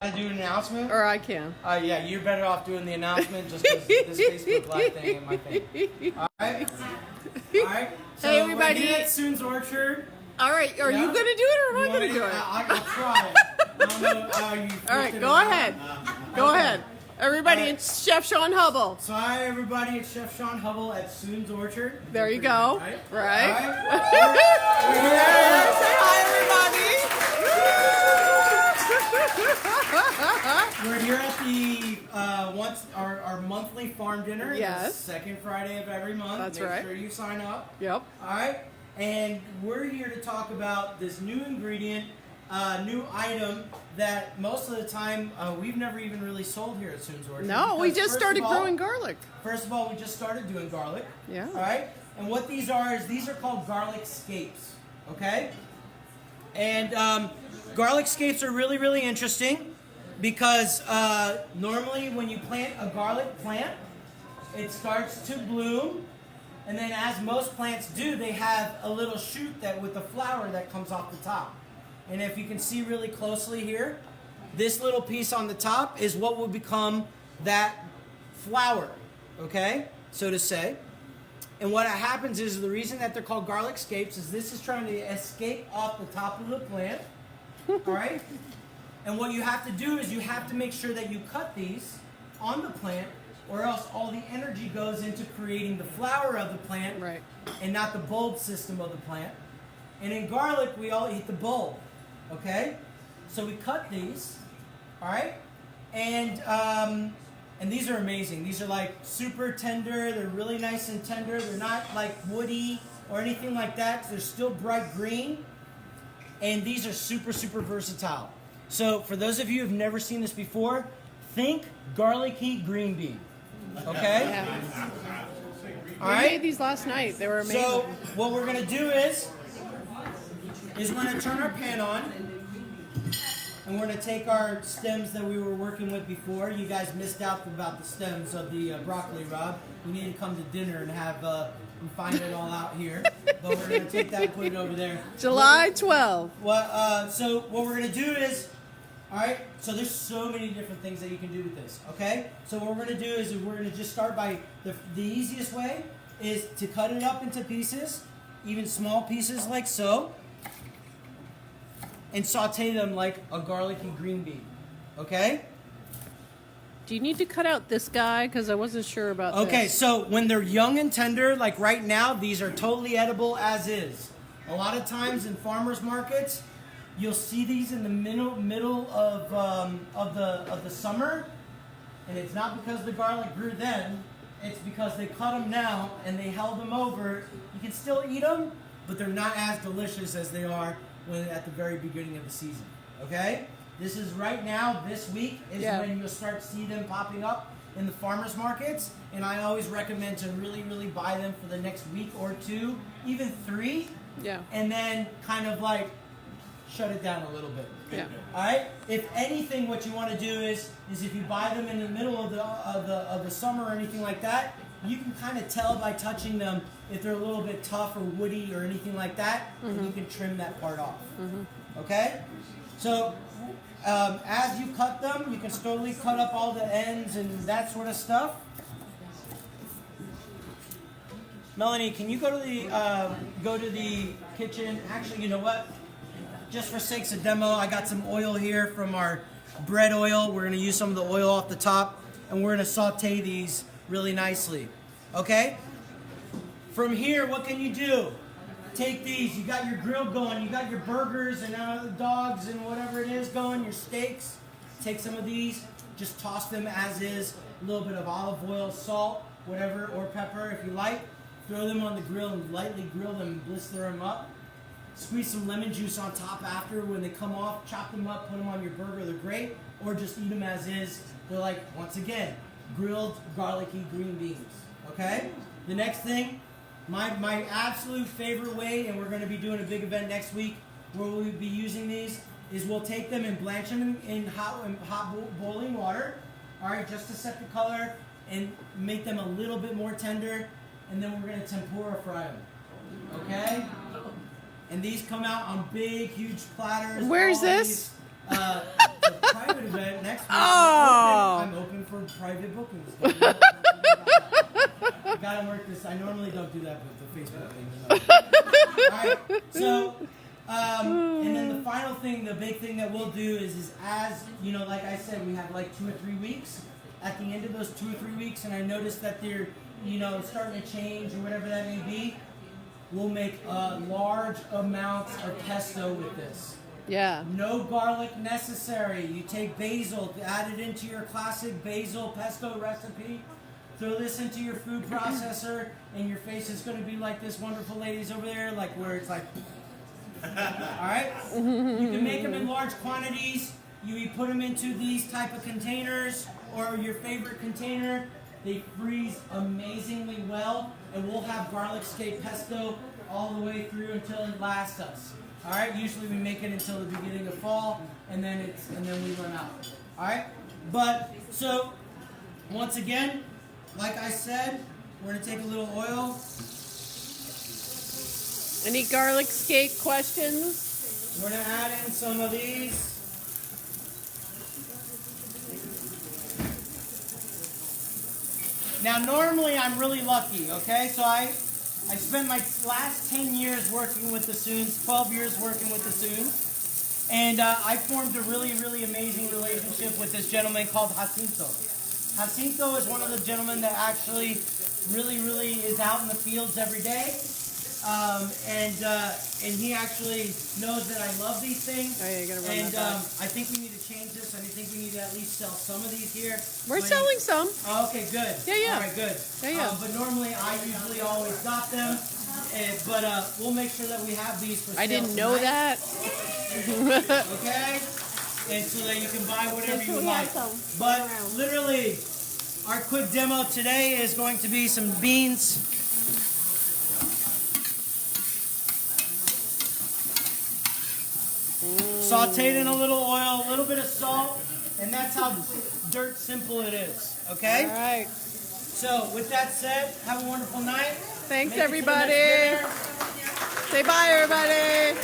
Do an announcement? Or I can. Yeah, you're better off doing the announcement just because this Facebook Live thing ain't my thing. All right? All right? So Hey, everybody. We're here at Soon's Orchard. All right, are you going to do it or am I going to do it? I'll try it. I don't know how you All right, go ahead. Go ahead. Everybody, it's Chef Sean Hubble. So hi, everybody. It's Chef Sean Hubble at Soon's Orchard. There you go. Right. All right. Say hi, everybody. We're here at the our monthly farm dinner. Yes. It's the second Friday of every month. That's Make right. sure you sign up. Yep. All right. And we're here to talk about this new ingredient, new item that most of the time we've never even really sold here at Soon's Orchard. No, we Because just started growing garlic. First of all, we just started doing garlic. Yeah. All right. And what these are called garlic scapes. Okay. And garlic scapes are really, really interesting because normally when you plant a garlic plant, it starts to bloom. And then as most plants do, they have a little shoot with a flower that comes off the top. And if you can see really closely here, this little piece on the top is what will become that flower, okay, so to say. And what happens is the reason that they're called garlic scapes is this is trying to escape off the top of the plant, all right? And what you have to do is you have to make sure that you cut these on the plant, or else all the energy goes into creating the flower of the plant, Right. and not the bulb system of the plant. And in garlic, we all eat the bulb, okay? So we cut these, all right? And these are amazing. These are like super tender. They're really nice and tender. They're not like woody or anything like that. They're still bright green. And these are super, super versatile. So for those of you who've never seen this before, think garlicky green bean. Okay? Yeah. All We right? made these last night. They were amazing. So what we're gonna do is we're gonna turn our pan on, and we're gonna take our stems that we were working with before. You guys missed out about the stems of the broccoli, Rob. We need to come to dinner and have and find it all out here. But we're gonna take that and put it over there. July 12th. So what we're gonna do is, all right. So there's so many different things that you can do with this. Okay. So what we're gonna do is we're gonna just start by the easiest way is to cut it up into pieces, even small pieces like so, and saute them like a garlicky green bean. Okay. Do you need to cut out this guy? Because I wasn't sure about Okay. this. So when they're young and tender, like right now, these are totally edible as is. A lot of times in farmers markets, you'll see these in the middle of the summer, and it's not because the garlic grew then. It's because they cut them now and they held them over. You can still eat them, but they're not as delicious as they are when at the very beginning of the season. Okay? This is right now. This week is when you'll start to see them popping up in the farmers markets, and I always recommend to really, really buy them for the next week or two, even 3. Yeah. And then kind of like shut it down a little bit. Yeah. All right. If anything, what you want to do is if you buy them in the middle of the summer or anything like that, you can kind of tell by touching them if they're a little bit tough or woody or anything like that, and you can trim that part off. Okay. So as you cut them, you can slowly cut up all the ends and that sort of stuff. Melanie, can you go to the kitchen? Actually, you know what? Just for sakes of demo, I got some oil here from our bread oil. We're going to use some of the oil off the top, and we're going to saute these really nicely. Okay? From here, what can you do? Take these. You got your grill going. You got your burgers and dogs and whatever it is going, your steaks. Take some of these. Just toss them as is. A little bit of olive oil, salt, whatever, or pepper if you like. Throw them on the grill and lightly grill them and blister them up. Squeeze some lemon juice on top after when they come off. Chop them up, put them on your burger. They're great. Or just eat them as is. They're like, once again, grilled garlicky green beans. Okay? The next thing, my absolute favorite way, and we're going to be doing a big event next week where we'll be using these, is we'll take them and blanch them in hot boiling water. All right, just to set the color and make them a little bit more tender. And then we're going to tempura fry them. Okay? And these come out on big, huge platters. Where's this? It's a private event next week. Oh. I'm open for private bookings. I gotta work this. I normally don't do that with the Facebook thing. Alright, so, and then the final thing, the big thing that we'll do is as, you know, like I said, we have like 2 or 3 weeks. At the end of those 2 or 3 weeks, and I notice that they're, you know, starting to change or whatever that may be, we'll make large amounts of pesto with this. Yeah. No garlic necessary. You take basil, add it into your classic basil pesto recipe, throw this into your food processor, and your face is going to be like this wonderful ladies over there, like where it's like, alright? You can make them in large quantities. You put them into these type of containers, or your favorite container. They freeze amazingly well, and we'll have garlic scape pesto all the way through until it lasts us. All right. Usually we make it until the beginning of fall, and then we run out. All right. But so once again, like I said, we're gonna take a little oil. Any garlic scape questions? We're gonna add in some of these. Now, normally I'm really lucky, okay? So I spent my last 10 years working with the Soons, 12 years working with the Soons, and I formed a really, really amazing relationship with this gentleman called Jacinto. Jacinto is one of the gentlemen that actually really, really is out in the fields every day, and he actually knows that I love these things. Oh, yeah, you're gonna run and that back. I think we need to change this. I think we need to at least sell some of these here. We're selling some. Oh, okay, good. Yeah, yeah. All right, good. Yeah, yeah. But normally I usually always got them, but we'll make sure that we have these for sale I didn't know tonight. that. Okay, and so that you can buy whatever Yes, you we like. have some But around. literally, our quick demo today is going to be some beans. Sauteed in a little oil, a little bit of salt, and that's how dirt simple it is. Okay? All right. So, with that said, have a wonderful night. Thanks, Make it to the everybody. next dinner. Say bye, everybody.